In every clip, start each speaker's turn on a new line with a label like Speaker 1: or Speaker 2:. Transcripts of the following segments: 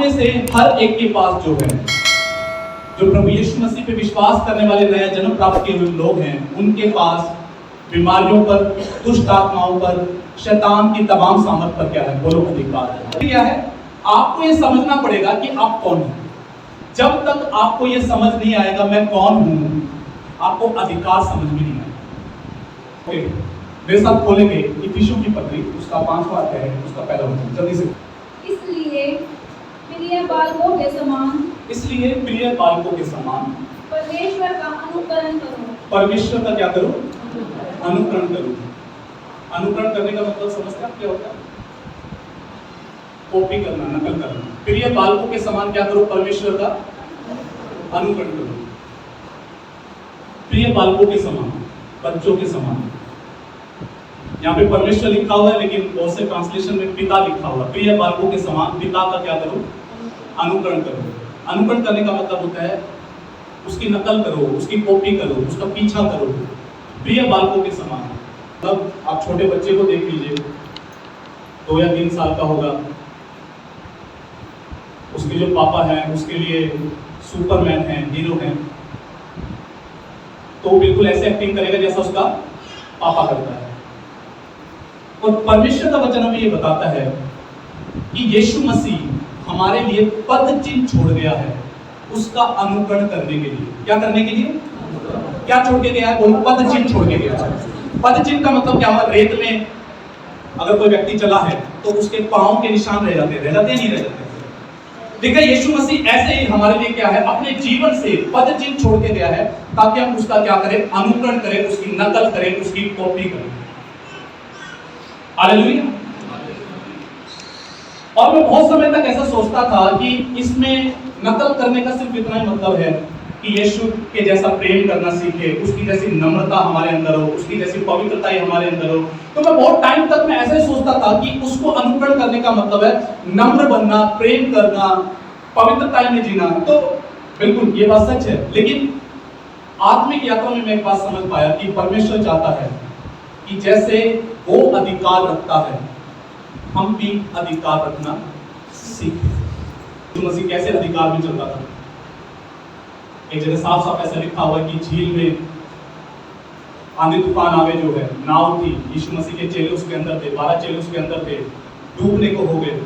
Speaker 1: में से हर एक के पास जो है, जो प्रभु यीशु मसीह पे विश्वास करने वाले नया जन्म प्राप्त किए हुए लोग हैं, उनके पास बीमारियों पर, दुष्ट आत्माओं पर, शैतान की तमाम सामर्थ पर क्या है, बोलो अधिकार है। क्या है? आपको ये समझना पड़ेगा कि आप कौन हैं। जब तक आपको ये समझ नहीं आएगा मैं कौन हूं, आपको अधिकार समझ में नहीं आएगा। मेरे साथ खोलेंगे इफिसियों की पत्री, उसका 5वां अध्याय है, उसका पहला वचन जल्दी से।
Speaker 2: इसलिए प्रिय बालकों के समान परमेश्वर का अनुकरण करो।
Speaker 1: परमेश्वर का क्या करो? अनुकरण करो। अनुकरण करने का मतलब समझते हैं क्या होता है? कॉपी करना, नकल करना। प्रिय बालकों के समान क्या करो? परमेश्वर का अनुकरण करो। प्रिय बालकों के समान, बच्चों के समान। यहाँ पे परमेश्वर लिखा हुआ है, लेकिन बहुत से ट्रांसलेशन में पिता लिखा हुआ है। प्रिय बालकों के समान पिता का क्या करो? अनुकरण करो। अनुकरण करने का मतलब होता है उसकी नकल करो, उसकी कॉपी करो, उसका पीछा करो। प्रिय बालकों के समान मतलब आप छोटे बच्चे को देख लीजिए, 2 या 3 साल का होगा, उसके जो पापा हैं उसके लिए सुपरमैन हैं, हीरो हैं, तो बिल्कुल ऐसे एक्टिंग करेगा जैसा उसका पापा करता है। और परमेश्वर का वचन हमें ये बताता है कि यीशु मसीह हमारे लिए पद चिन्ह छोड़ गया है, उसका अनुकरण करने के लिए। क्या करने के लिए? क्या छोड़ के गया है? कोई पद चिन्ह छोड़ के गया है। पद चिन्ह का मतलब क्या हुआ? रेत में अगर कोई व्यक्ति चला है तो उसके पांव के निशान रह जाते हैं, नहीं रह जाते। देखिए यीशु मसीह ऐसे ही हमारे लिए क्या है, अपने जीवन से पद चिन्ह छोड़ के गया है, ताकि हम उसका क्या करें? अनुकरण करें, उसकी नकल करें, उसकी कॉपी करें। हालेलुया। और मैं बहुत समय तक ऐसा सोचता था कि इसमें नकल करने का सिर्फ इतना ही मतलब है कि यीशु के जैसा प्रेम करना सीखे, उसकी जैसी नम्रता हमारे अंदर हो, उसकी जैसी पवित्रता हमारे अंदर हो। तो मैं बहुत टाइम तक मैं ऐसे सोचता था कि उसको अनुकरण करने का मतलब है नम्र बनना, प्रेम करना, पवित्रता में जीना। तो बिल्कुल ये बात सच है, लेकिन आत्मिक यात्रा में मैं एक बात समझ पाया कि परमेश्वर चाहता है कि जैसे वो अधिकार रखता है, हम भी अधिकार रखना सीखें। यीशु मसीह कैसे अधिकार में चलता था? एक जगह साफ साफ ऐसा लिखा हुआ कि झील में आंधी तूफान आवे जो है, नाव थी, यीशु मसीह के चेले उसके अंदर थे, 12 चेले उसके अंदर थे, डूबने को हो गए।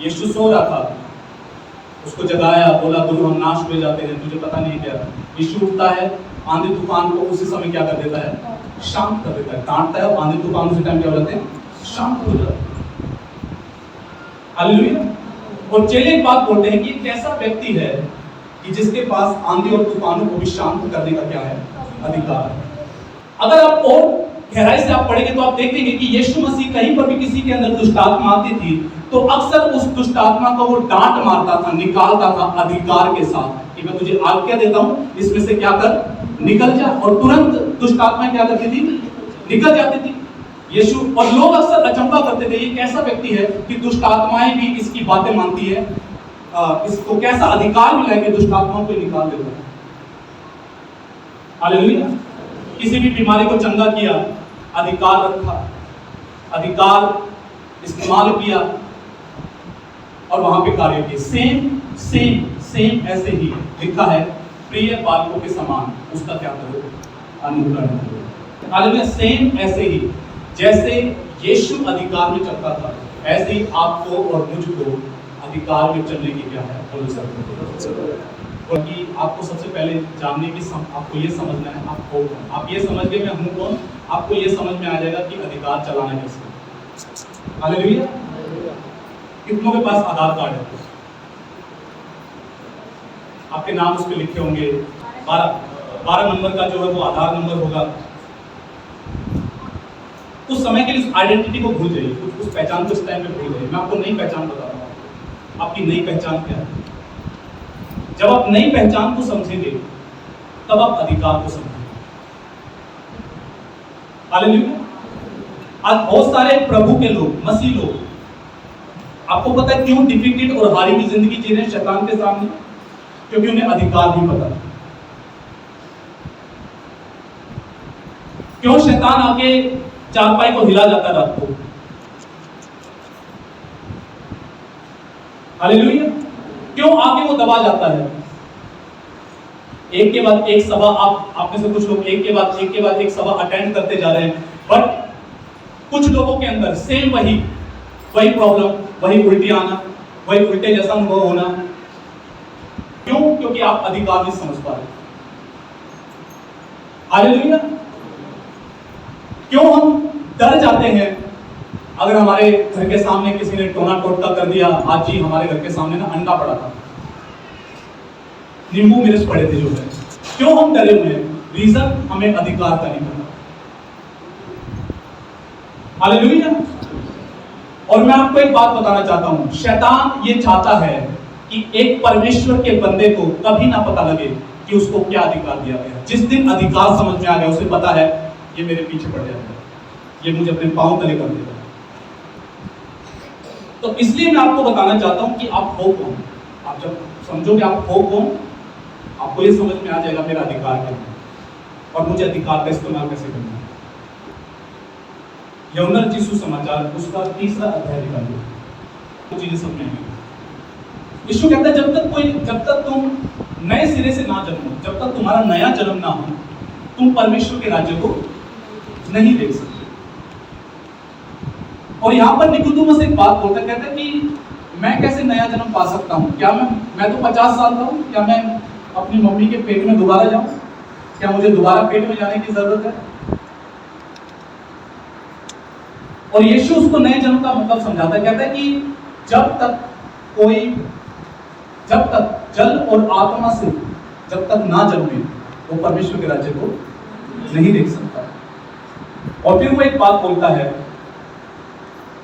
Speaker 1: यीशु सो रहा था, उसको जगाया, बोला गुरु हम नाश हुए जाते हैं, तुझे पता नहीं क्या। यीशु उठता है, आंधी तूफान को उसी समय क्या कर देता है? शांत कर देता है, डांटता है, और आंधी तूफान उसी टाइम क्या हो जाते हैं? शांत हो जाते हैं। हालेलुया। और चेले एक बात बोलते हैं कि एक ऐसा व्यक्ति है कि जिसके पास आंधी और तूफानों को भी शांत करने का क्या है? अधिकार है। अगर आप और गहराई से आप पढ़ेंगे तो आप देखेंगे कि यीशु मसीह कहीं पर भी किसी के अंदर दुष्ट आत्मा आती थी तो अक्सर उस दुष्ट आत्मा को वो डांट मारता था, निकालता था अधिकार के साथ कि मैं तुझे आज्ञा देता हूं, इसमें से क्या कर? निकल जा। और तुरंत दुष्ट आत्मा क्या करती थी? निकल जाती थी। यीशु और लोग अक्सर अचंभा करते थे, ये कैसा व्यक्ति है कि दुष्ट आत्माएं भी इसकी बातें मानती है, इसको कैसा अधिकार मिला है कि दुष्ट आत्माओं को निकाल देता है। हालेलुया। किसी भी बीमारी को चंगा किया, अधिकार रखा, अधिकार इस्तेमाल किया और वहां पे कार्य किए। सेम ऐसे ही लिखा है, प्रिय बालकों के समान उसका क्या करो? अनुकरण करो। हालेलुया। सेम ऐसे ही जैसे यीशु अधिकार में चलता था, ऐसे ही आपको और मुझको अधिकार में चलने की क्या है? क्योंकि आपको सबसे पहले जानने की आपको ये समझना है आप कौन। आप ये समझ गए मैं हूँ कौन, आपको ये समझ में आ जाएगा कि अधिकार चलाना कैसे। हालेलुया। कितनों के पास आधार कार्ड है? आपके नाम उस पर लिखे होंगे, 12 नंबर का जो है वो आधार नंबर होगा। उस समय के लिए उस आइडेंटिटी को भूल जाइए, उस पहचान को इस टाइम पे भूल जाइए। मैं आपको नई पहचान बता रहा हूँ। आपकी नई पहचान क्या है? जब आप नई पहचान को समझेंगे तब आप अधिकार को समझेंगे। हालेलुया। आज बहुत सारे प्रभु के लोग, मसीह लोग, आपको पता है क्यों डिफीटेड और हारी की जिंदगी जी रहे हैं शैतान के सामने? क्योंकि उन्हें अधिकार नहीं पता। क्यों शैतान आके चारपाई को हिला जाता रात को? हालेलुया। क्यों आगे वो दबा जाता है? एक के बाद एक सभा, आप में से कुछ लोग एक के बाद एक सभा अटेंड करते जा रहे हैं, बट कुछ लोगों के अंदर सेम वही प्रॉब्लम, वही उल्टी आना, वही उल्टे जैसा अनुभव होना। क्यों? क्योंकि आप अधिकार नहीं समझ पा रहे। हालेलुया। क्यों हम डर जाते हैं? अगर हमारे घर के सामने किसी ने टोना टोटका कर दिया, आज जी हमारे घर के सामने ना अंडा पड़ा था, नींबू मिर्च पड़े थे जो है, क्यों हम डरे हुए हैं? रीजन हमें अधिकार का नहीं पता। हालेलुया। और मैं आपको एक बात बताना चाहता हूं, शैतान ये चाहता है कि एक परमेश्वर के बंदे को कभी ना पता लगे कि उसको क्या अधिकार दिया गया। जिस दिन अधिकार समझ में आ गया, उसे पता है ये मेरे पीछे पड़ जाएगा, ये मुझे अपने पांव तले कर देगा। तो इसलिए मैं आपको बताना चाहता हूं कि आप हो कौन। आप जब समझोगे आप हो कौन, आपको ये समझ में आ जाएगा मेरा अधिकार क्या है और मुझे अधिकार का इस्तेमाल कैसे करना है। यूहन्ना रचित सुसमाचार उसका 3रा अध्याय निकालिए, वो चीजें सब में है। यीशु कहता है जब तक तुम नए सिरे से ना जन्मो, जब तक तुम्हारा नया जन्म ना हो, तुम परमेश्वर के राज्य को नहीं देख सकते। और यहां पर निकोदेमुस एक बात बोलता है, कहता है कि मैं कैसे नया जन्म पा सकता हूं? क्या मैं तो 50 साल का हूं, क्या मैं अपनी मम्मी के पेट में दोबारा जाऊं? क्या मुझे दोबारा पेट में जाने की जरूरत है? और यीशु उसको नए जन्म का मतलब समझाता है, कहता है कि जब तक जल और आत्मा से जब तक ना जन्मे, वो परमेश्वर के राज्य को नहीं देख सकता। और फिर वो एक बात बोलता है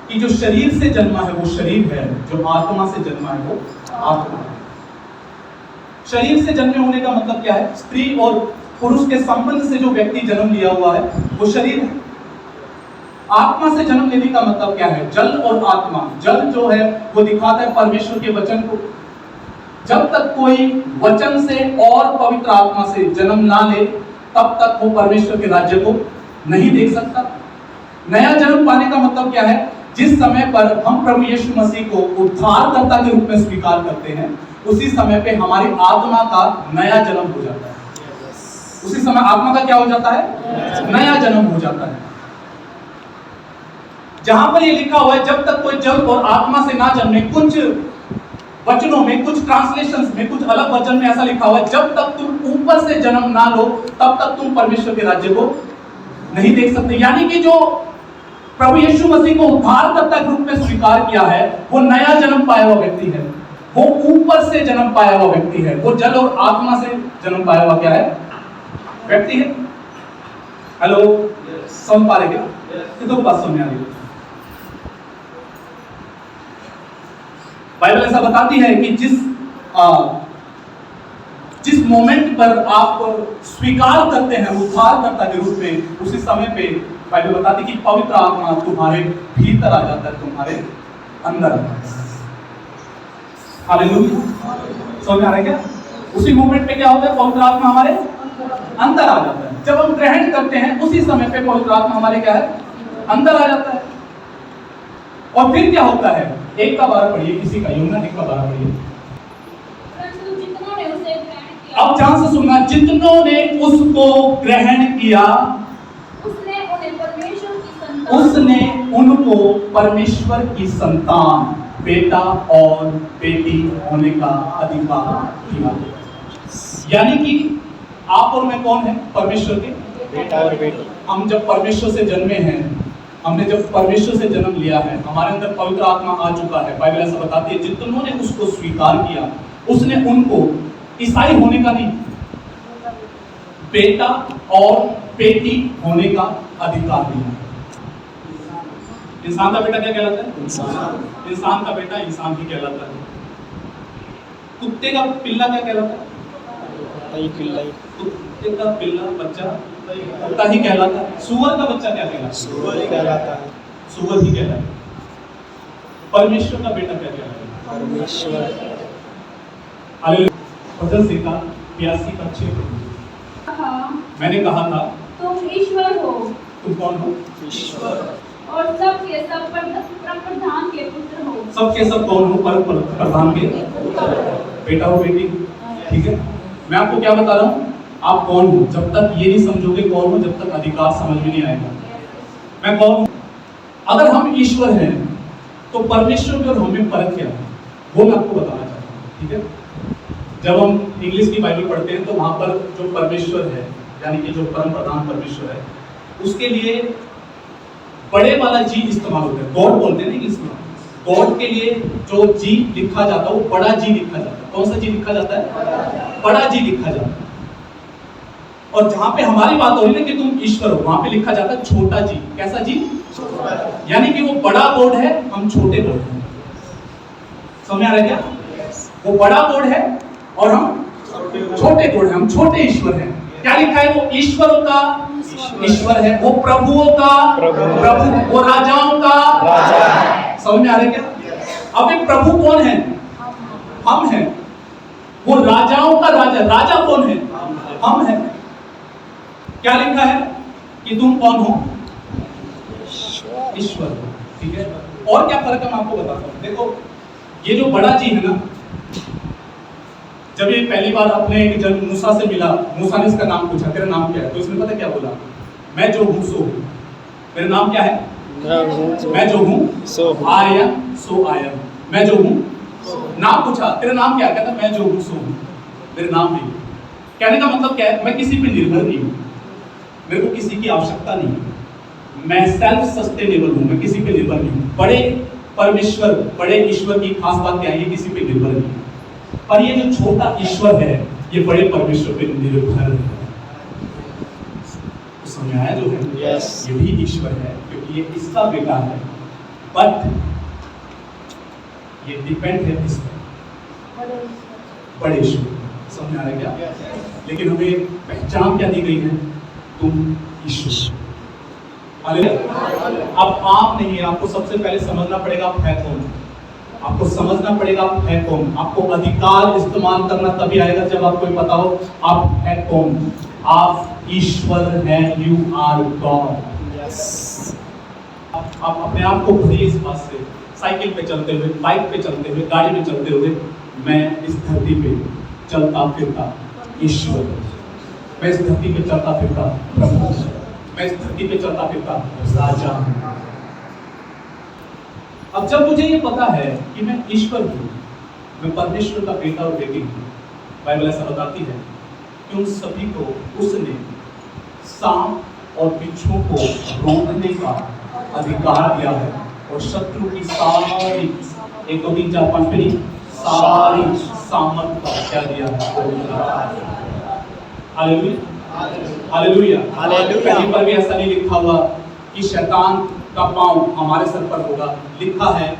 Speaker 1: कि जो शरीर से जन्मा है वो शरीर है, जो आत्मा से जन्मा है वो आत्मा है। शरीर से जन्मे होने का मतलब क्या है? स्त्री और पुरुष के संबंध से जो व्यक्ति जन्म लिया हुआ है वो शरीर है। आत्मा से जन्म लेने का मतलब क्या है? जल और आत्मा। जल जो है वो दिखाता है परमेश्वर के वचन को। जब तक कोई वचन से और पवित्र आत्मा से जन्म ना ले, तब तक वो परमेश्वर के राज्य को नहीं देख सकता। नया जन्म पाने का मतलब क्या है? जिस समय पर हम प्रभु यीशु मसीह को उद्धारकर्ता के रूप में स्वीकार करते हैं, उसी समय पे हमारी आत्मा का नया जन्म हो जाता है। उसी समय आत्मा का क्या हो जाता है? नया जन्म हो जाता है। जहां पर ये लिखा हुआ है जब तक कोई जल और आत्मा से ना जन्मे, कुछ वचनों में, कुछ ट्रांसलेशंस में, कुछ अलग वचन में ऐसा लिखा हुआ है जब तक तुम ऊपर से जन्म ना लो, तब तक तुम परमेश्वर के राज्य को नहीं देख सकते। यानी कि जो प्रभु यीशु मसीह को उद्धारकर्ता के रूप में स्वीकार किया है, वो नया जन्म पाया हुआ व्यक्ति है, वो ऊपर से जन्म पाया हुआ व्यक्ति है, वो जल और आत्मा से जन्म पाया हुआ क्या है? व्यक्ति है। हेलो, समझ पा रहे क्या? कितनों बात समझ आ रही है? बाइबल ऐसा बताती है कि जिस मोमेंट पर आप स्वीकार करते हैं उद्धारकर्ता के रूप में, उसी समय पे बाइबल बताती है कि पवित्र आत्मा तुम्हारे भीतर आ जाता है, तुम्हारे अंदर आ जाता है। हालेलुया। समझ आ रहा है क्या? उसी मोमेंट पे क्या होता है? पवित्र आत्मा हमारे अंदर आ जाता है। जब हम ग्रहण करते हैं, उसी समय पे पवित्र आत्मा हमारे क्या है? अंदर आ जाता है। और फिर क्या होता है? 1:12 पढ़िए, किसी का यूहन्ना 1:12 पढ़िए। अब ध्यान से सुनना, जितनों ने उसको ग्रहण किया, उसने उनको परमेश्वर की संतान, बेटा और बेटी होने का अधिकार दिया। यानी कि आप और मैं कौन है? परमेश्वर के
Speaker 3: बेटा और बेटी।
Speaker 1: हम जब परमेश्वर से जन्मे हैं, हमने जब परमेश्वर से जन्म लिया है, हमारे अंदर पवित्र आत्मा आ चुका है। बाइबल ऐसा बताती है जितनों ने उसको स्वीकार किया, उसने उनको ईसाई होने का नहीं, बेटा और बेटी होने का अधिकार दिया। इंसान का बेटा क्या कहलाता है? इंसान का बेटा इंसान ही कहलाता है। कुत्ते का पिल्ला क्या कहलाता है? कुत्ते का पिल्ला बच्चा कुत्ता ही कहलाता है। सुअर का बच्चा क्या कहलाता है?
Speaker 3: सुअर कहलाता है।
Speaker 1: सुअर ही कहलाता है। परमेश्वर का बेटा क्या कहलाता है?
Speaker 3: परमेश्वर।
Speaker 1: हालेलुया। भजन सीखा 82 का 6। मैंने कहा था
Speaker 2: तुम ईश्वर हो।
Speaker 1: तुम कौन हो?
Speaker 3: ईश्वर।
Speaker 2: और सबके सब प्रधान के पुत्र हो।
Speaker 1: सबके सब कौन हो? प्रधान के बेटा हो, बेटी। ठीक है, मैं आपको क्या बता रहा हूँ, आप कौन हो। जब तक ये नहीं समझोगे कौन हो, जब तक अधिकार समझ में नहीं आएगा। मैं कौन हूँ? अगर हम ईश्वर हैं तो परमेश्वर में और हमें फर्क क्या है, वो मैं आपको बताना चाहता हूँ। ठीक है, जब हम इंग्लिश की बाइबल पढ़ते हैं तो वहां पर जो परमेश्वर है, यानी कि जो परम प्रधान परमेश्वर है, उसके लिए बड़े वाला जी इस्तेमाल होता है। गॉड बोलते हैं ना इंग्लिश में। गॉड के लिए जो जी लिखा जाता है वो बड़ा जी लिखा जाता है। कौन सा जी लिखा जाता है? बड़ा जी लिखा जाता है। और जहां पे हमारी बात हो रही है कि तुम ईश्वर हो, वहां पे लिखा जाता है छोटा जी। कैसा जी? यानी कि वो बड़ा बोर्ड है, हम छोटे बोर्ड हैं। समझ आ रहा है क्या? वो बड़ा बोर्ड है और हम छोटे बोर्ड हैं, हम छोटे ईश्वर हैं। क्या लिखा है? वो ईश्वरों का ईश्वर है, वो प्रभुओं का प्रभु, वो राजाओं का राजा। समझ में आ रहा है क्या? अब एक प्रभु कौन है? हम हैं। वो राजाओं का राजा, राजा कौन है? हम हैं। क्या लिखा है कि तुम कौन हो? ईश्वर। ठीक है, और क्या फर्क है मैं आपको बताता हूँ। देखो, ये जो बड़ा जी है ना, जब ये पहली बार अपने जब मूसा से मिला, मूसा ने इसका नाम पूछा, तेरा नाम क्या है? तो इसने पता क्या बोला? मैं जो हूँ सो हूँ। मेरा नाम क्या है? मैं जो हूँ सो I am, so I am. मैं जो हूँ, नाम पूछा तेरा नाम क्या? कहता मैं जो हूँ सो हूँ, मेरा नाम नहीं। कहने का मतलब क्या है? मैं किसी पे निर्भर नहीं हूँ, मेरे को किसी की आवश्यकता नहीं है, मैं सेल्फ सस्टेनेबल हूँ, मैं किसी पे निर्भर नहीं हूँ। बड़े परमेश्वर, बड़े ईश्वर की खास बात क्या है? ये किसी पे निर्भर नहीं है। पर ये जो छोटा ईश्वर है, ये बड़े परमेश्वर पे निर्भर है। समझ आया जो है?
Speaker 3: Yes.
Speaker 1: ये भी ईश्वर है क्योंकि ये इसका बेटा है, बट ये डिपेंड है इस पर, बड़े ईश्वर। समझ आ रहा है क्या? लेकिन हमें पहचान क्या दी गई है? तुम ईश्वर। अब आप नहीं है, आपको सबसे पहले समझना पड़ेगा आप है कौन। आपको समझना पड़ेगा आप है कौन। आपको अधिकार इस्तेमाल करना तभी आएगा जब आपको पता हो आप है कौन। आप ईश्वर हैं, यू आर गॉड। आप अपने आप को भरिए इस बात से, साइकिल पे चलते हुए, बाइक पे चलते हुए, गाड़ी में चलते हुए, मैं इस धरती पे चलता फिरता ईश्वर, मैं इस धरती पे चलता फिरता प्रभु, मैं इस धरती पे चलता फिरता राजा हूं। अब जब मुझे ये पता है कि मैं ईश्वर हूँ, मैं परमेश्वर का बेटा और बेटी हूँ, बाइबल ऐसा बताती है कि उन सभी को उसने सांप और बिच्छू को रोकने का अधिकार दिया है और शत्रु की सारी 1 2 3 4 5 नहीं सारी सामर्थ का क्या दिया है। Hallelujah, hallelujah, hallelujah. कहीं पर भी ऐसा नहीं लिखा हुआ कि शैतान का पांव हमारे सर पर होगा, लिखा है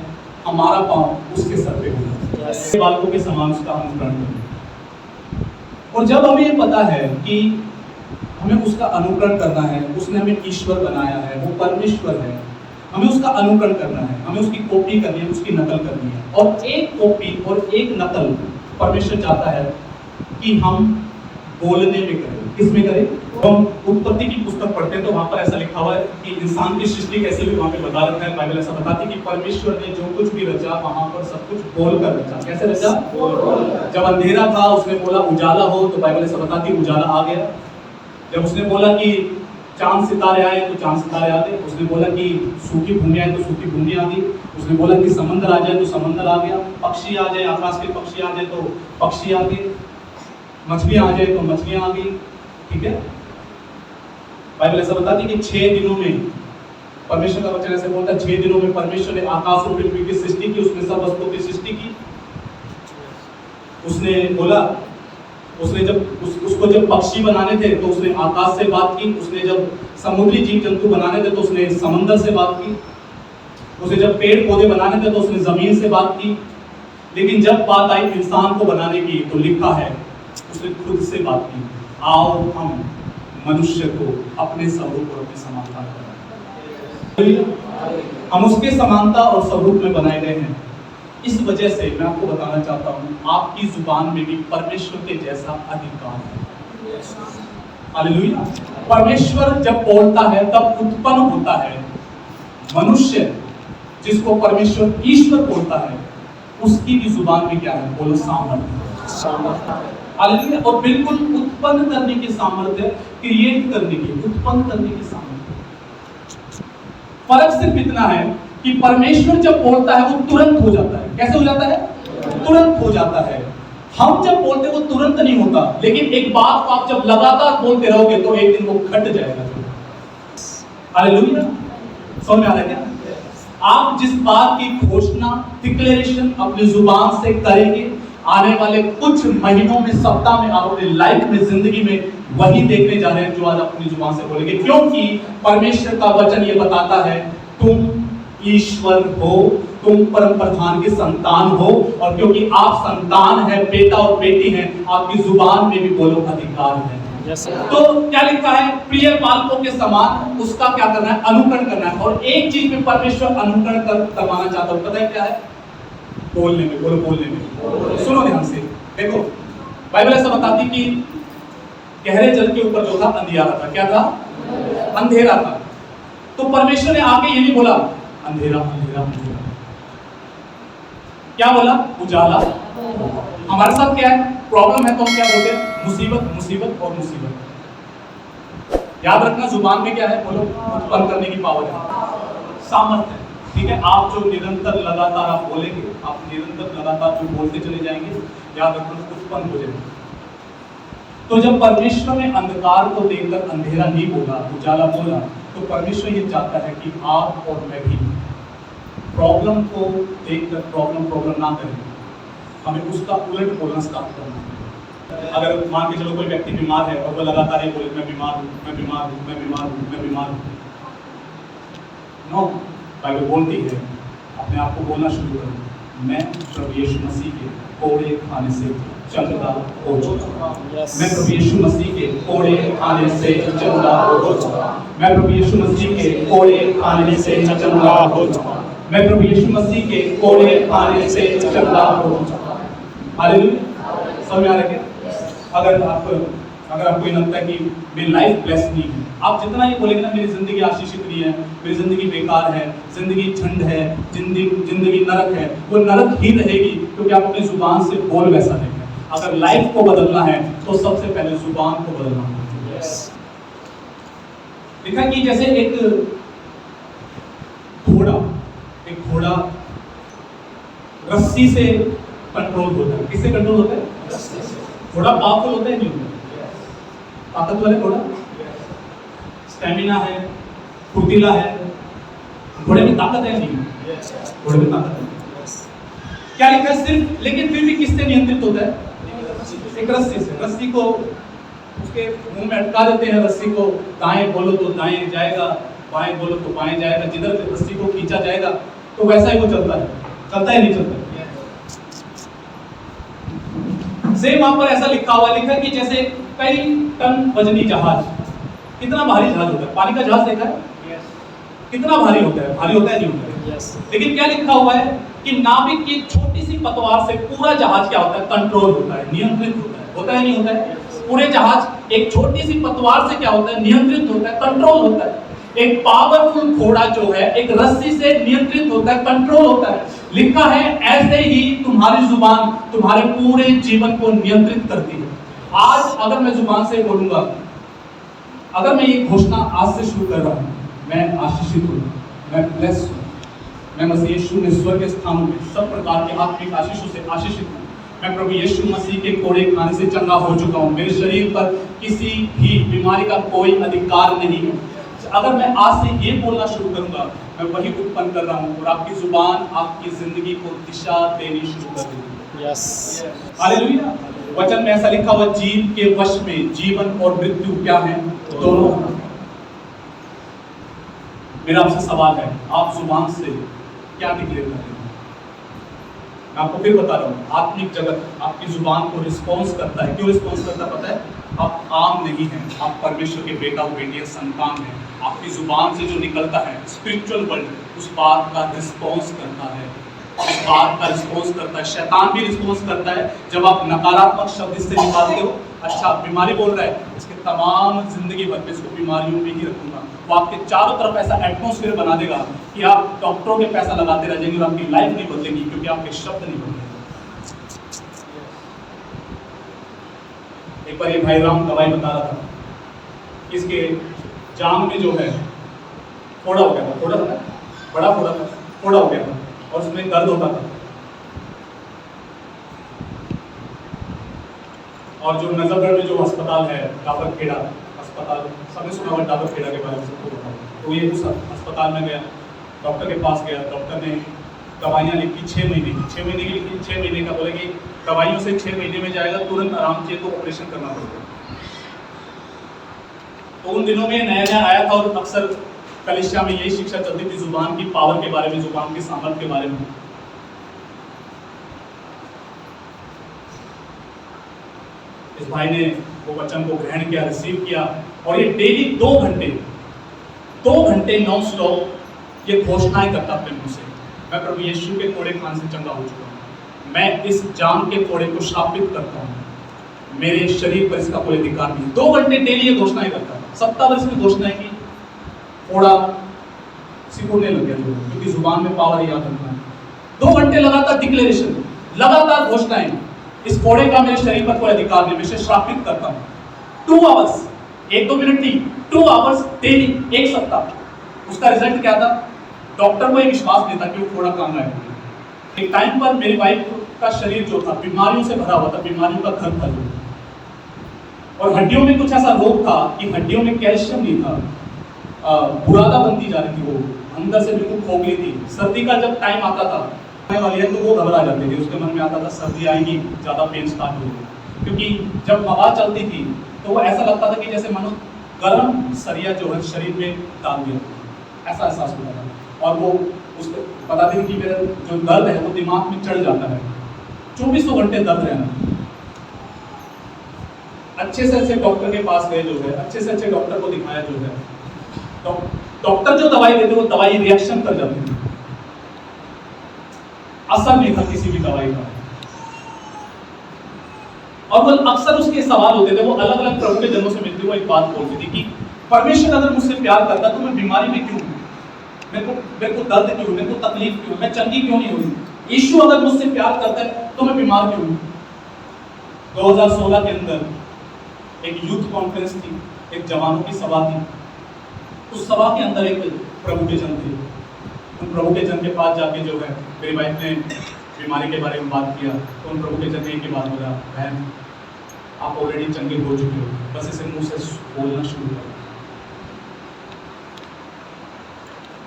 Speaker 1: हमारा पांव उसके सर पे होगा। बालकों के समान उसका अनुकरण करें। और जब हमें ये पता है कि हमें उसका अनुकरण करना है, उसने हमें ईश्वर बनाया है, वो परमेश्वर है, हमें उसका अनुकरण करना है, हमें उसकी कॉपी करनी है, उसकी नकल करनी है। और एक कॉपी और एक नकल परमेश्वर चाहता है कि हम बोलने में करें। किस में करें? हम उत्पत्ति की पुस्तक पढ़ते हैं तो वहां पर ऐसा लिखा हुआ है कि इंसान की सृष्टि कैसे हुई, वहां पे बता रखा है। बाइबल ऐसा बताती है कि परमेश्वर ने जो कुछ भी रचा वहां पर सब कुछ बोलकर रचा। कैसे रचा? जब अंधेरा था उसने बोला उजाला हो, तो बाइबल ऐसा बताती है उजाला आ गया। जब उसने बोला कि चांद सितारे आए तो चांद सितारे आ गए। उसने बोला कि सूखी भूमि आए तो सूखी भूमि आ गई। उसने बोला कि समंदर आ जाए तो समंदर आ गया। पक्षी आ जाए, आकाश के पक्षी आ जाए तो पक्षी आ गए। मछलियां आ जाए तो मछलियां आ गई। ठीक है, बाइबल ऐसा बताती है कि 6 दिनों में परमेश्वर का वचन ऐसे बोलता है 6 दिनों में परमेश्वर ने आकाश और पृथ्वी की सृष्टि की, उसने सब वस्तुओं की सृष्टि की। उसने बोला, उसने जब उसको जब पक्षी बनाने थे तो उसने आकाश से बात की। उसने जब समुद्री जीव जंतु बनाने थे तो उसने समंदर से बात की। उसने जब पेड़ पौधे बनाने थे तो उसने जमीन से बात की। लेकिन जब बात आई इंसान को बनाने की तो लिखा है उसने खुद से बात की, आओ हम मनुष्य को अपने स्वरूप और अपनी समानता बनाएं। हम उसके समानता और स्वरूप में बनाए गए हैं। इस वजह से मैं आपको बताना चाहता हूँ आपकी जुबान में भी परमेश्वर के जैसा अधिकार है। हालेलुया। परमेश्वर जब बोलता है तब उत्पन्न होता है मनुष्य जिसको परमेश्वर ईश्वर बोलता है उसकी भी जुबान में क्या है? बोलो सामर्थ्य। हालेलुया। और बिल्कुल उत्पन्न करने की सामर्थ्य, क्रिएट करने की, उत्पन्न करने की सामर्थ्य। फर्क सिर्फ इतना है कि परमेश्वर जब बोलता है वो तुरंत हो जाता है। कैसे हो जाता है? तुरंत हो जाता है। हम जब बोलते वो तुरंत नहीं होता, लेकिन एक बात को आप जब लगातार बोलते रहोगे तो एक दिन वो घट जाएगा। हालेलुया। समझ में आ रहा है क्या? आप जिस बात की घोषणा, डिक्लेरेशन अपनी जुबान से करेंगे, आने वाले कुछ महीनों में, सप्ताह में, आप अपनी लाइफ में, जिंदगी में वही देखने जा रहे हैं जो आज अपनी जुबान से बोलेंगे। क्योंकि परमेश्वर का वचन ये बताता है तुम ईश्वर हो, तुम परम प्रधान के संतान हो, और क्योंकि आप संतान है, बेटा और बेटी हैं, आपकी जुबान में भी बोलो अधिकार है। तो क्या लिखा है? प्रिय बालकों के समान उसका क्या करना है? अनुकरण करना है। और एक चीज में परमेश्वर अनुकरण करवाना चाहता हूं, पता है क्या है? बोलने में। बोलो बोलने में। सुनो ध्यान से, देखो बाइबल ऐसा बताती कि गहरे जल के ऊपर जो था अंधियारा था। क्या था? अंधेरा था। तो परमेश्वर ने आके ये नहीं बोला अंधेरा अंधेरा अंधेरा, क्या बोला? उजाला। हमारे साथ क्या है? प्रॉब्लम है तो हम क्या बोलते हैं? मुसीबत, मुसीबत और मुसीबत। याद रखना जुबान में क्या है? बोलो उत्पन्न करने की पावर है, सामर्थ्य है। ठीक है, आप जो निरंतर लगातार आप बोलेंगे, आप निरंतर लगातार जो बोलते चले जाएंगे, याद रखना उत्पन्न हो जाएगा। तो जब परमेश्वर ने अंधकार को देखकर अंधेरा नहीं बोला, उजाला बोला, तो परमेश्वर ये चाहता है कि आप और मैं भी प्रॉब्लम को देखकर प्रॉब्लम ना करें, हमें उसका उलट बोलना स्टार्ट करना है। अगर मान के चलो कोई व्यक्ति बीमार है और वो लगातार ये बोले मैं बीमार हूँ, मैं बीमार हूँ, मैं बीमार हूँ, मैं बीमार हूँ, नो, बाइबल बोलती है अपने आप को बोलना शुरू करो, मैं प्रभु यीशु मसीह के कोड़े खाने से चंगा हो चुका। मैं प्रभु यीशु मसीह के कोड़े खाने से चंगा हो चुका। मैं प्रभु यीशु मसीह के कोड़े खाने से चंगा हो चुका। मैं प्रभु यीशु मसीह के कोड़े खाने से चंगा हो चुका। हालेलुया। समझ में आ रहा है? अगर आपको ये लगता है कि मेरी लाइफ ब्लेस नहीं है, आप जितना ये बोलेंगे ना मेरी जिंदगी आशीषित नहीं है, मेरी जिंदगी बेकार है, जिंदगी झंड है, जिंदगी नरक है, वो नरक ही रहेगी, क्योंकि आप अपनी जुबान से बोल वैसा नहीं है। अगर लाइफ को बदलना है तो सबसे पहले जुबान को बदलना है। देखा कि जैसे एक घोड़ा रस्सी से कंट्रोल होता है। किससे कंट्रोल होता है? घोड़ा पावरफुल होता है, नहीं होता? ताकतवर है घोड़ा, स्टैमिना है, फुर्तीला है, घोड़े में ताकत है, नहीं? घोड़े में ताकत है। क्या लिखा है? सिर्फ, लेकिन फिर भी किससे नियंत्रित होता है? एक रस्सी से। रस्सी को उसके मुंह में अटका देते हैं, रस्सी को दाएं बोलो तो दाएं जाएगा, बाएं बोलो तो बाएं जाएगा, जिधर रस्सी को खींचा जाएगा तो वैसा ही वो चलता है। चलता है, नहीं चलता? सेम वहां पर ऐसा लिखा हुआ, लिखा कि जैसे कई टन वजनी जहाज। कितना भारी जहाज होता है? पानी का जहाज देखा है? कितना भारी होता है? भारी होता है, नहीं होता है? लेकिन क्या लिखा हुआ है कि नाविक की छोटी सी पतवार से पूरा जहाज क्या होता है? कंट्रोल होता है, नियंत्रित होता है। होता है, नहीं होता है? पूरे जहाज एक छोटी सी पतवार से क्या होता है? नियंत्रित होता है, कंट्रोल होता है। एक पावरफुल घोड़ा जो है एक रस्सी से नियंत्रित होता है, कंट्रोल होता है। लिखा है ऐसे ही तुम्हारी जुबान तुम्हारे पूरे जीवन को नियंत्रित करती है। आज अगर मैं जुबान से बोलूंगा, अगर मैं ये घोषणा आज से शुरू कर रहा हूं, मैं आशीषित हूं, मैं ब्लेस हूं, मैं मसीह यीशु में स्वर्ग के स्थानों में सब प्रकार के आत्मिक आशीषों से आशीषित हूं, मैं प्रभु यीशु मसीह के कोड़े खाने से चंगा हो चुका हूं, मेरे शरीर पर किसी भी बीमारी का कोई अधिकार नहीं है। अगर मैं आज से ये बोलना शुरू करूंगा, मैं वही उत्पन्न कर रहा हूं, और आपकी जुबान आपकी जिंदगी को दिशा देनी शुरू कर देगी।
Speaker 3: Yes,
Speaker 1: hallelujah. वचन में ऐसा लिखा हुआ, जीव के वश में जीवन और मृत्यु क्या है? दोनों। मेरा आपसे सवाल है, आप जुबान से क्या डिक्लेयर कर रहे हैं? मैं आपको फिर बता रहा हूँ, आत्मिक जगत आपकी जुबान को रिस्पॉन्स करता है। क्यों रिस्पॉन्स करता है पता है? आप आम नहीं हैं, आप परमेश्वर के बेटा और बेटी संतान हैं। आपकी जुबान से जो निकलता है स्पिरिचुअल वर्ल्ड उस बात का रिस्पॉन्स करता है, उस बात का रिस्पॉन्स करता है। शैतान भी रिस्पॉन्स करता है। जब आप नकारात्मक शब्द इससे निकालते हो, अच्छा बीमारी बोल रहा है, इसके तमाम जिंदगी भर में इसको बीमारियों में ही रखूंगा। वो आपके चारों तरफ ऐसा एटमोसफेयर बना देगा कि आप डॉक्टरों के पैसा लगाते रह जाएंगे और आपकी लाइफ नहीं बदलेगी, क्योंकि आपके शब्द नहीं बदलेंगे। एक बार ये भाई राम दवाई बता रहा था, इसके जांग में जो है फोड़ा हो गया था, फोड़ा था ना, बड़ा फोड़ा था, फोड़ा हो गया था और उसमें दर्द होता था। और जो नजफगढ़ में जो अस्पताल है डाबर खेड़ा अस्पताल, सबने सुना हुआ डाबर खेड़ा के बारे में, सबको पता है। तो ये उस अस्पताल में गया, डॉक्टर के पास गया, डॉक्टर ने दवाइयाँ लिखी 6 महीने की, 6 महीने की लिखी, 6 महीने का बोले कि दवाइयों से 6 महीने में जाएगा, तुरंत आराम चाहिए तो ऑपरेशन करना पड़ेगा। तो उन दिनों में नया नया आया था और अक्सर कलिसिया में यही शिक्षा चलती थी जुबान की पावर के बारे में, जुबान की सामर्थ के बारे में। इस भाई ने वो वचन को ग्रहण किया, रिसीव किया और ये डेली 2 घंटे नॉन स्टॉप ये घोषणाएं करता अपने मुंह से, मैं प्रभु यीशु के कोड़े खान से चंगा हो चुका हूं, मैं इस जान के कोड़े को शापित करता हूं, मेरे शरीर पर इसका कोई अधिकार नहीं। 2 घंटे डेली ये घोषणाएं करता है। 70 वर्ष में घोषणाएं की, फोड़ा सिकुड़ने लग गया, क्योंकि जुबान में पावर याद रखना है। 2 घंटे लगातार डिक्लेरेशन, लगातार घोषणाएं, इस फोड़े का मेरे शरीर पर कोई अधिकार नहीं, मैं इसे श्रापित करता हूं। 2 आवर्स, 1-2 मिनट नहीं, 2 आवर्स डेली, 1 सप्ताह। उसका रिजल्ट क्या था? डॉक्टर को ये विश्वास नहीं था कि वो फोड़ा काम आएगा। एक टाइम पर मेरी वाइफ का शरीर जो था बीमारियों से भरा हुआ था, बीमारियों का घर था जो, और हड्डियों में कुछ ऐसा रोग था कि हड्डियों में कैल्शियम नहीं था, बुरादा बनती जा रही थी, वो अंदर से बिल्कुल खोखली थी। सर्दी का जब टाइम आता था आने वाली है तो वो घबरा जाती थी, उसके मन में आता था सर्दी आएगी, ज़्यादा पेन स्टार्ट होगी, क्योंकि जब हवा चलती थी तो वो ऐसा लगता था कि जैसे मानो गर्म सरिया जो है शरीर में डाल दिया, ऐसा एहसास होता था। और वो उसको बताते थे कि मेरा जो दर्द है वो दिमाग में चढ़ जाता है, 24 घंटे दर्द रहना। अच्छे से अच्छे डॉक्टर के पास गए जो है, अच्छे से अच्छे डॉक्टर को दिखाया जो है, तो डॉक्टर जो दवाई देते वो दवाई रिएक्शन कर जाती थी, असर नहीं था किसी भी दवाई का। और वो अक्सर उसके सवाल होते थे, वो अलग अलग प्रभु के जनों से मिलती वो एक बात बोलती थी कि परमेश्वर अगर मुझसे प्यार करता तो मैं बीमारी में क्यों हूं, मेरे को दर्द क्यों, मेरे को तकलीफ क्यों, मैं चंगी क्यों नहीं हुई? यीशु अगर मुझसे प्यार करता है तो मैं बीमार क्यों हूं? 2016 के अंदर एक यूथ कॉन्फ्रेंस थी, एक जवानों की सभा थी। उस सभा के अंदर एक प्रभु के जन थे। उन प्रभु के जन के पास जाके जो है मेरी वाइफ ने बीमारी के बारे में बात किया, तो उन प्रभु के जन ने एक ही बात बोला, बहन आप ऑलरेडी चंगे हो चुके हो, बस इसे मुंह से बोलना शुरू करो।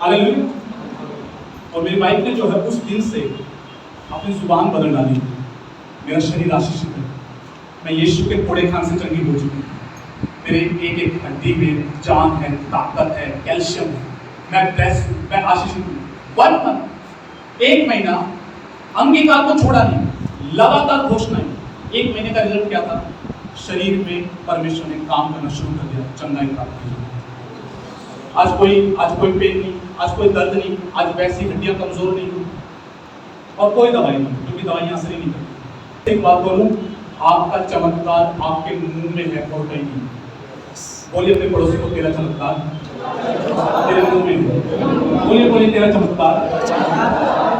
Speaker 1: हालेलुया। और मेरी वाइफ ने जो है उस दिन से अपनी जुबान बदल डाली, मेरा शरीर आशीषित है, मैं यीशु के कोड़े खान से चंगी हो चुकी हूँ, मेरे एक एक हड्डी में जान है, ताकत है, कैल्शियम है, मैं ब्लेस्ड हूँ, मैं आशीषित हूँ। 1 मंथ, 1 महीना अंगीकार को छोड़ा नहीं, लगातार घोषणाएं। 1 महीने का रिजल्ट क्या था? शरीर में परमेश्वर ने काम करना शुरू कर दिया, चंगाई प्राप्त की। आज कोई पेन नहीं, आज कोई दर्द नहीं, आज वैसी हड्डियां कमजोर नहीं और कोई दवाई नहीं, क्योंकि दवाइयां असर ही नहीं करती। एक बात बोलूं, आपका चमत्कार आपके मुंह में है और कहीं नहीं। बोलिए अपने पड़ोसी को, तेरा चमत्कार तेरे मुंह में है। बोलिए तेरा चमत्कार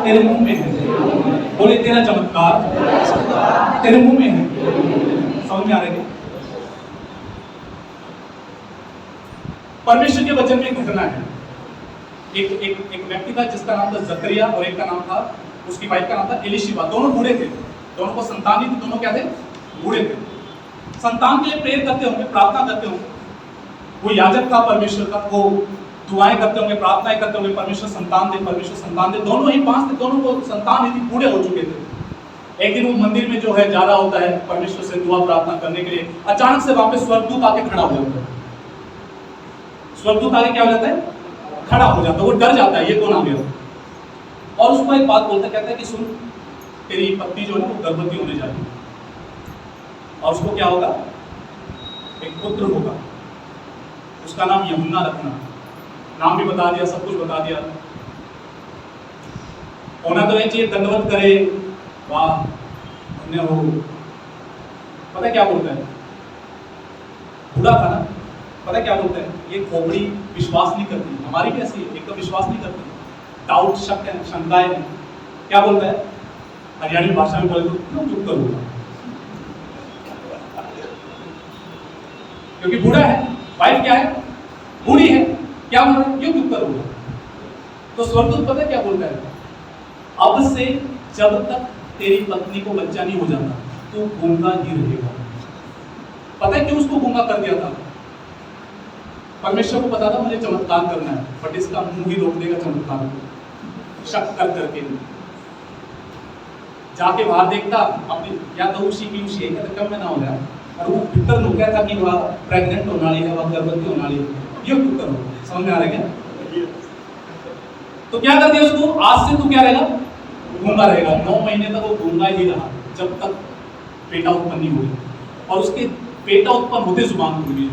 Speaker 1: तेरे मुंह में है। बोलिए तेरा चमत्कार तेरे मुंह में है। समझ में आ रही है? परमेश्वर के वचन में एक घटना है। एक व्यक्ति था जिसका नाम था जकरिया और एक का नाम था, उसकी वाइफ का नाम था एलिशिबा। दोनों बूढ़े थे, दोनों को संतान नहीं थी, दोनों क्या थे? बूढ़े थे। संतान के लिए प्रेयर करते होंगे, प्रार्थना करते होंगे। वो याजक था परमेश्वर का, वो दुआएं करते होंगे, प्रार्थनाएं करते होंगे, परमेश्वर संतान दे, परमेश्वर संतान दे। दोनों ही 5 थे, दोनों को संतान नहीं थी, बूढ़े हो चुके थे। एक दिन वो मंदिर में जो है जा रहा होता है परमेश्वर से दुआ प्रार्थना करने के लिए, अचानक से वहां पे स्वर्गदूत आके खड़ा हो जाता है। स्वर्गदूत आगे क्या हो जाता है? खड़ा हो जाता है। वो डर जाता है, ये कौन आ गया? और उसको एक बात बोलता कहता है कि सुन, तेरी पत्नी जो है वो गर्भवती होने जा रही है और उसको क्या होगा? एक पुत्र होगा, उसका नाम यमुना रखना। नाम भी बता दिया, सब कुछ बता दिया। होना तो नहीं चाहिए, दंडवत करे, वाह धन्य हो। पता क्या बोलता है? बूढ़ा था ना, पता है क्या बोलता है, ये खोपड़ी विश्वास नहीं करती, हमारी भी ऐसी है, एक तो विश्वास नहीं करती, डाउट, शक है, शंकाएं हैं। क्या बोलता है, हरियाणी भाषा में बोले तो क्यों चुप करूंगा, क्योंकि बूढ़ा है, वाइफ क्या है, बूढ़ी है, क्या बोल रहा है, क्यों चुप करूंगा। तो स्वर्गदूत पता है क्या बोलता है, अब से जब तक तेरी पत्नी को बच्चा नहीं हो जाता तो गूंगा ही रहेगा। पता है क्यों उसको गूंगा कर दिया था, परमेश्वर को पता था मुझे चमत्कार करना है, बट इसका मुंह ही रोक देगा चमत्कार को, शक कर करके। जाके बाहर देखता अपनी, या तो उसी की उसी है कम में ना हो जाए, और वो भीतर नुकया था कि वह प्रेग्नेंट होने वाली है, वह गर्भवती होने वाली है, ये क्यों करो, समझ में आ रहा है क्या। तो क्या कर दिया उसको, आज से तू क्या रहेगा, गूंगा रहेगा। 9 महीने तक वो गूंगा ही रहा जब तक बेटा उत्पन्न नहीं हुई, और उसके बेटा उत्पन्न होते जुबान खुल गई।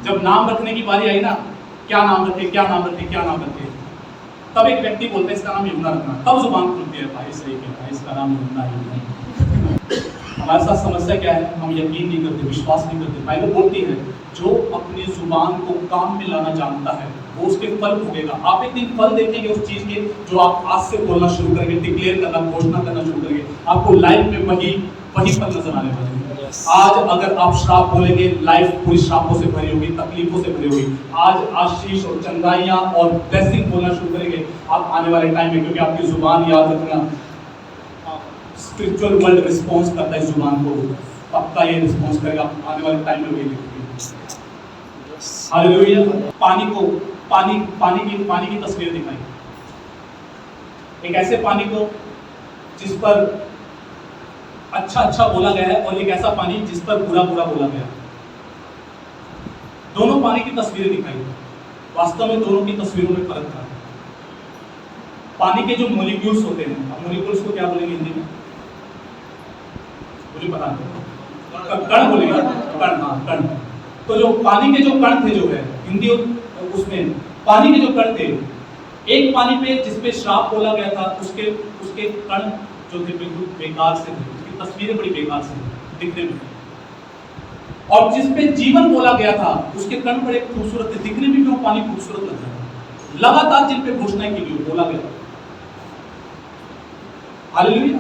Speaker 1: जब नाम रखने की बारी आई ना, क्या नाम रखे, क्या नाम रखे, क्या नाम रखे, तब एक व्यक्ति बोलते हैं इसका नाम यूहन्ना रखना, तब जुबान खुलती है, भाई सही कहता है, इसका नाम यूहन्ना ही। हमारे साथ समस्या क्या है, हम यकीन नहीं करते, विश्वास नहीं करते। बाइबल बोलती है जो अपनी जुबान को काम में लाना जानता है वो उसके फल भोगेगा। आप एक दिन फल देखेंगे उस चीज के जो आप आज से बोलना शुरू करेंगे, डिक्लेयर करना, घोषणा करना शुरू करेंगे, आपको लाइफ में वही फल नजर आने वाले हैं। आज अगर आप श्राप बोलेंगे, लाइफ पूरी श्रापों से भरी होगी, तकलीफों से भरी होगी। आज आशीष और चंगाइयां और ब्लेसिंग बोलना शुरू करेंगे आप आने वाले टाइम में, क्योंकि आपकी जुबान, याद रखना, स्पिरिचुअल वर्ल्ड रिस्पॉन्स करता है जुबान को, पक्का ये रिस्पॉन्स करेगा आने वाले टाइम में, वही लिखेंगे। हालेलुया। पानी की तस्वीर दिखाई, एक ऐसे पानी को जिस पर अच्छा बोला गया है, और एक ऐसा पानी जिस पर बुरा बोला गया। दोनों पानी की तस्वीरें दिखाई, वास्तव में दोनों की तस्वीरों में फर्क था। पानी के जो मॉलिक्यूल्स होते हैं, अब मॉलिक्यूल्स को क्या बोलेंगे हिंदी में, मुझे पता नहीं, कण बोलेंगे, कण, हाँ कण। तो जो पानी के जो कण थे, जो है हिंदी उसमें पानी के जो कण थे, एक पानी पे जिसपे श्राप बोला गया था, उसके कण जो थे बिल्कुल बेकार से थे, उसकी तस्वीरें बड़ी बेकार से दिखने में, और जिसपे जीवन बोला गया था उसके कण बड़े खूबसूरत थे, दिखने में भी वो पानी खूबसूरत लग रहा है। लगातार जिन पे घोषणाएं की गई, बोला गया। हालेलुया।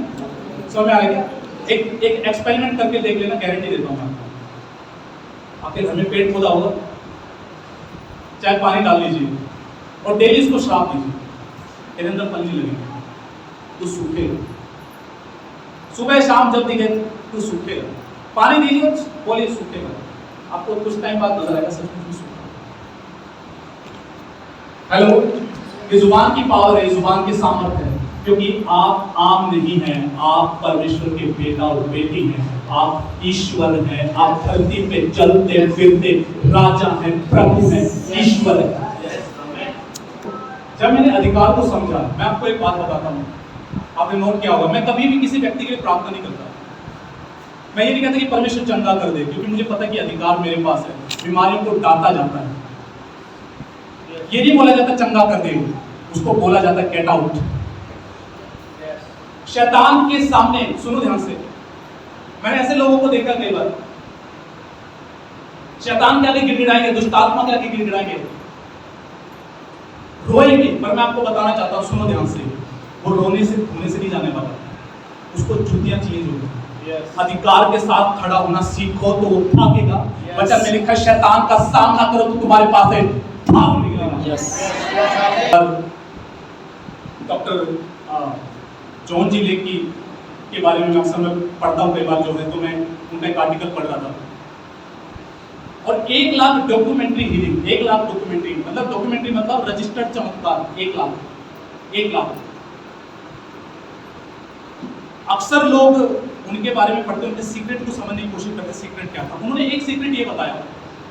Speaker 1: समझ में आ रहा है क्या। एक एक्सपेरिमेंट करके देख लेना, गारंटी देता हूं मैं आपके घर में पेड़ खोदा होगा, चाहे पानी डाल लीजिए और डेली इसको श्राप दीजिए, तेरे अंदर फल नहीं लगेगा, तू सूखेगा। सुबह शाम जब दिखे तू सूखेगा, पानी दीजिए, बोलिए सूखेगा, आपको कुछ टाइम बाद नजर आएगा सचमुच में सूखा। हेलो, ये जुबान की पावर है, जुबान की सामर्थ्य है, क्योंकि आप आम नहीं हैं, आप परमेश्वर के बेटा और बेटी हैं, आप ईश्वर हैं, आप धरती पे चलते फिरते राजा हैं, प्रभु हैं, ईश्वर है। जब मैंने अधिकार को समझा, मैं आपको एक बात बताता हूँ, आपने नोट किया होगा, मैं कभी भी किसी व्यक्ति के लिए प्रार्थना नहीं करता। मैं ये नहीं कहता कि परमेश्वर चंगा कर दे, क्योंकि मुझे पता है कि अधिकार मेरे पास है। बीमारियों को डांटा जाता है, ये नहीं बोला जाता चंगा कर दे, उसको बोला जाता गेट आउट। शैतान के सामने, सुनो ध्यान से, मैंने ऐसे लोगों को देखा कई बार, शैतान के आगे गिड़गिड़ाएंगे, दुष्टात्मा के आगे गिड़गिड़ाएंगे, रोएंगे, पर मैं आपको बताना चाहता हूं, सुनो ध्यान से, वो रोने से नहीं जाने वाला, उसको जूतियां चेंज होगी। अधिकार के साथ खड़ा होना सीखो तो वो भागेगा। वचन में लिखा है शैतान का सामना करो तो तुम्हारे पास है भाग निकलेगा। डॉक्टर जॉन जी लेकी के बारे में अक्सर मैं पढ़ता हूँ कई बार, जो है तो मैं उनका एक आर्टिकल पढ़ रहा था, और 1 lakh documentary healing, 1 lakh documentary मतलब रजिस्टर्ड चमत्कार, 1 लाख। अक्सर लोग उनके बारे में पढ़ते, उनके सीक्रेट को समझने की कोशिश करते, सीक्रेट क्या था। उन्होंने एक सीक्रेट ये बताया,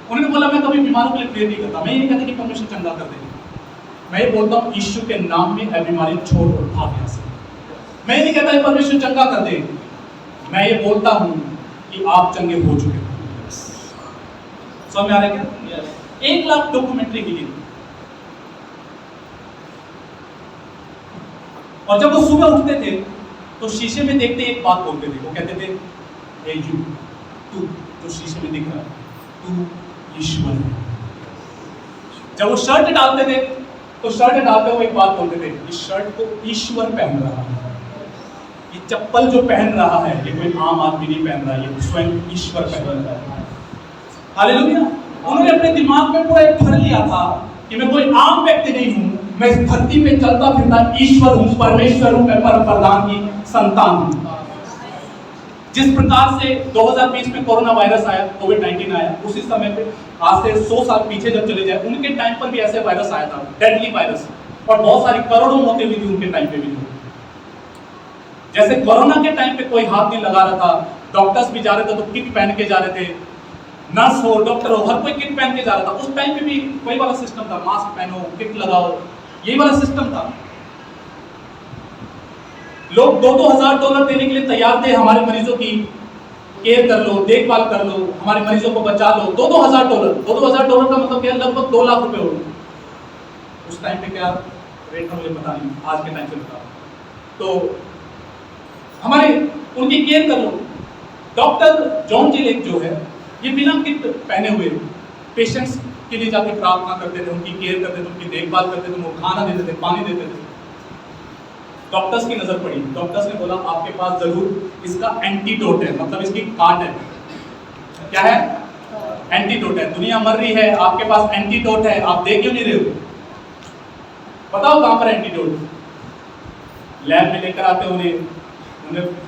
Speaker 1: उन्होंने बोला मैं कभी बीमारों के लिए प्रेयर नहीं करता, मैं ये नहीं कहता कि परमेश्वर चंगा कर देगा, मैं ये बोलता हूँ यीशु के नाम में है बीमारी छोड़ और भाग यहाँ से। मैं ये नहीं कहता कि परमेश्वर चंगा कर दे, मैं ये बोलता हूँ कि आप चंगे हो चुके हो। समझ में आ रहा है क्या। 1 लाख डॉक्यूमेंट्री हीलिंग, और जब वो सुबह उठते थे तो शीशे में देखते एक बात बोलते थे, वो कहते थे हे यू, तू जो शीशे में दिख रहा है, तू ईश्वर है। जब वो शर्ट डालते थे तो शर्ट डालते हुए एक बात बोलते थे, इस शर्ट को ईश्वर पहन रहा है, ये चप्पल जो पहन रहा है ये कोई आम आदमी नहीं पहन रहा, ये स्वयं ईश्वर पहन रहा है। हालेलुया। उन्होंने अपने दिमाग में पूरा एक भर लिया था कि मैं कोई आम व्यक्ति नहीं हूं, मैं इस धरती पे चलता फिरता ईश्वर हूं, परमेश्वर हूं, मैं परम प्रधान की संतान हूं। जिस प्रकार से 2020 में कोरोना वायरस आया, कोविड-19 आया, उसी समय पे आज से 100 साल पीछे जब चले जाए, उनके टाइम पर भी ऐसे वायरस आया था, डेडली वायरस, और बहुत सारी करोड़ों मौतें हुई थी उनके टाइम पे भी। जैसे कोरोना के टाइम पे कोई हाथ नहीं लगा रहा था, डॉक्टर्स भी जा रहे थे तो किट पहन के जा रहे थे, नर्स हो, डॉक्टर हो, हर कोई किट पहन के जा रहा था। उस टाइम पे भी वही वाला सिस्टम था, मास्क पहनो, किट लगाओ, यही वाला सिस्टम था। लोग $2,000 देने के लिए तैयार थे, हमारे मरीजों की केयर कर लो, देखभाल कर लो, हमारे मरीजों को बचा लो। $2,000 का मतलब क्या, लगभग 2 लाख रुपए हो। उस टाइम पे क्या रेट था मुझे पता नहीं, आज के टाइम से बता। तो हमारे उनकी केयर कर लो। डॉक्टर जॉन जी लेक जो है, ये बिना किट पहने हुए पेशेंट्स के लिए जाके प्रार्थना करते थे, उनकी केयर करते थे, उनकी देखभाल करते थे, उनको खाना देते थे, पानी देते थे। डॉक्टर्स की नजर पड़ी, डॉक्टर्स ने बोला आपके पास जरूर इसका एंटीडोट है, मतलब इसकी काट है। क्या है? एंटीडोट है। दुनिया मर रही है, आपके पास एंटीडोट है, आप दे क्यों नहीं रहे हो? बताओ कहां पर एंटीडोट? लैब में लेकर आते उन्हें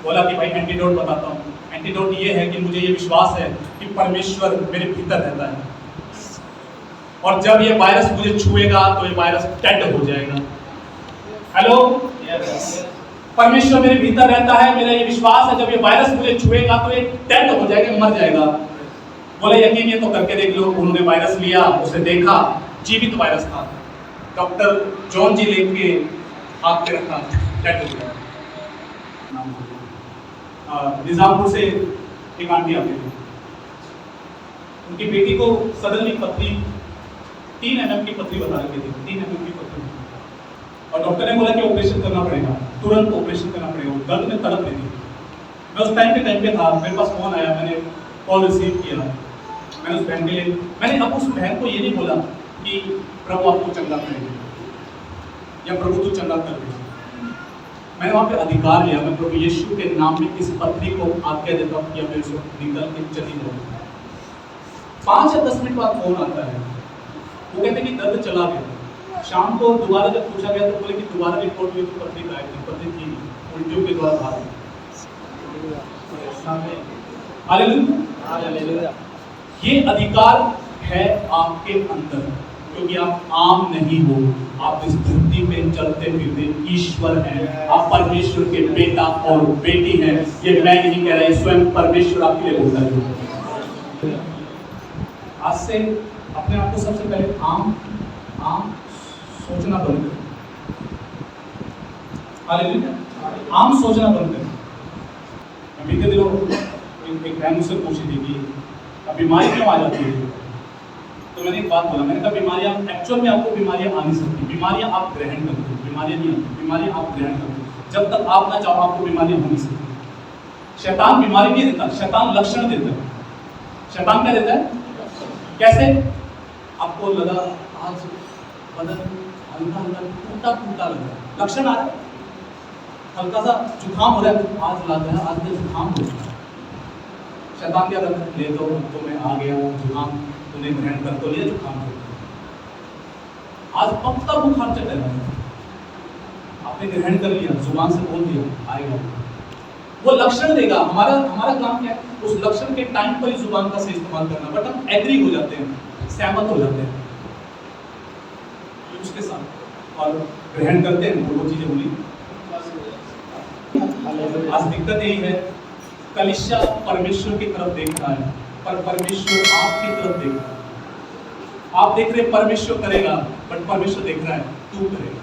Speaker 1: बोला कि भाई एंटीडोट बताता हूँ। एंटीडोट ये है कि मुझे ये विश्वास है कि परमेश्वर मेरे भीतर रहता है, और जब ये वायरस मुझे छुएगा तो ये वायरस डेड हो जाएगा। हेलो, परमेश्वर मेरे भीतर रहता है, मेरा ये विश्वास है, जब ये वायरस मुझे छुएगा तो ये डेड हो जाएगा, मर जाएगा। बोले यकीन ये तो करके देख लो। उन्होंने वायरस लिया, उसे देखा, जीवित वायरस था। डॉक्टर जॉन जी लेक के हाथ पे रखा, डेड हो गया। निजामपुर से एक आंटी आती थी, उनकी बेटी को सडनली पथरी, 3 mm की पथरी बता रही थी, 3 mm की पथरी, और डॉक्टर ने बोला कि ऑपरेशन करना पड़ेगा, तुरंत ऑपरेशन करना पड़ेगा। दर्द में तड़प रही थी। मैं उस टाइम पे था, मेरे पास फोन आया, मैंने कॉल रिसीव किया, मैंने उस बहन के लिए, मैंने अब उस बहन को ये नहीं बोला कि प्रभु आपको चंगा करेगा या प्रभु तू चंगा कर दे। मैंने वहाँ पे अधिकार लिया, मैं प्रभु यीशु के नाम में इस पथरी को आज्ञा देता हूँ कि मेरे से निकल के चली जाओ। 5 या 10 मिनट बाद फोन आता है, वो कहते कि दर्द चला गया। शाम को दोबारा जब पूछा गया तो बोले कि दोबारा रिपोर्ट हुई तो पथरी गायब थी, पथरी थी उल्टियों के द्वारा बाहर। हालेलुया। ये अधिकार है आपके अंदर, क्योंकि आप आम नहीं हो, आप इस धरती पे चलते फिरते ईश्वर हैं, आप परमेश्वर के बेटा और बेटी हैं। ये मैं नहीं कह रहा, ये स्वयं परमेश्वर आपके लिए बोलता है। आज से अपने आप को सबसे पहले आम सोचना बंद करें। हालेलुया। आम सोचना बंद करें। बीते दिनों एक बहन मुझसे पूछी थी कि बीमारी क्यों आ जाती है, तो मैंने एक बात बोला, मैंने कहा बीमारियां, एक्चुअल में आपको बीमारियां आ नहीं सकती, बीमारियां आप ग्रहण करते हो, बीमारियां नहीं आती, बीमारियां आप ग्रहण करते हो। जब तक आप ना चाहो आपको बीमारियां हो नहीं सकती। शैतान बीमारी नहीं देता, शैतान लक्षण देता है। शैतान क्या देता है? कैसे? आपको लगा आज बदन हल्का टूटा लगा, लक्षण आ रहा है, हल्का सा जुकाम हो रहा है, आज लग रहा है आज में जुकाम हो रहा है। शैतान क्या करता है? ले तो मैं आ गया, जुकाम तूने ग्रहण कर तो लिया, जुकाम हो गया, आज पक्का बुखार चल रहा है, आपने ग्रहण कर लिया, जुबान से बोल दिया, आएगा। वो लक्षण देगा। हमारा काम क्या है? उस लक्षण के टाइम पर ही जुबान का सही इस्तेमाल करना। बट हम एग्री हो जाते हैं, सहमत हो जाते हैं उसके साथ और ग्रहण करते हैं, वो चीजें बोली। आज दिक्कत यही है, कलीसिया परमेश्वर की तरफ देख रहा है, पर परमेश्वर आपकी तरफ देख रहा है। आप देख रहे परमेश्वर करेगा, बट परमेश्वर देख रहा है तू करेगा।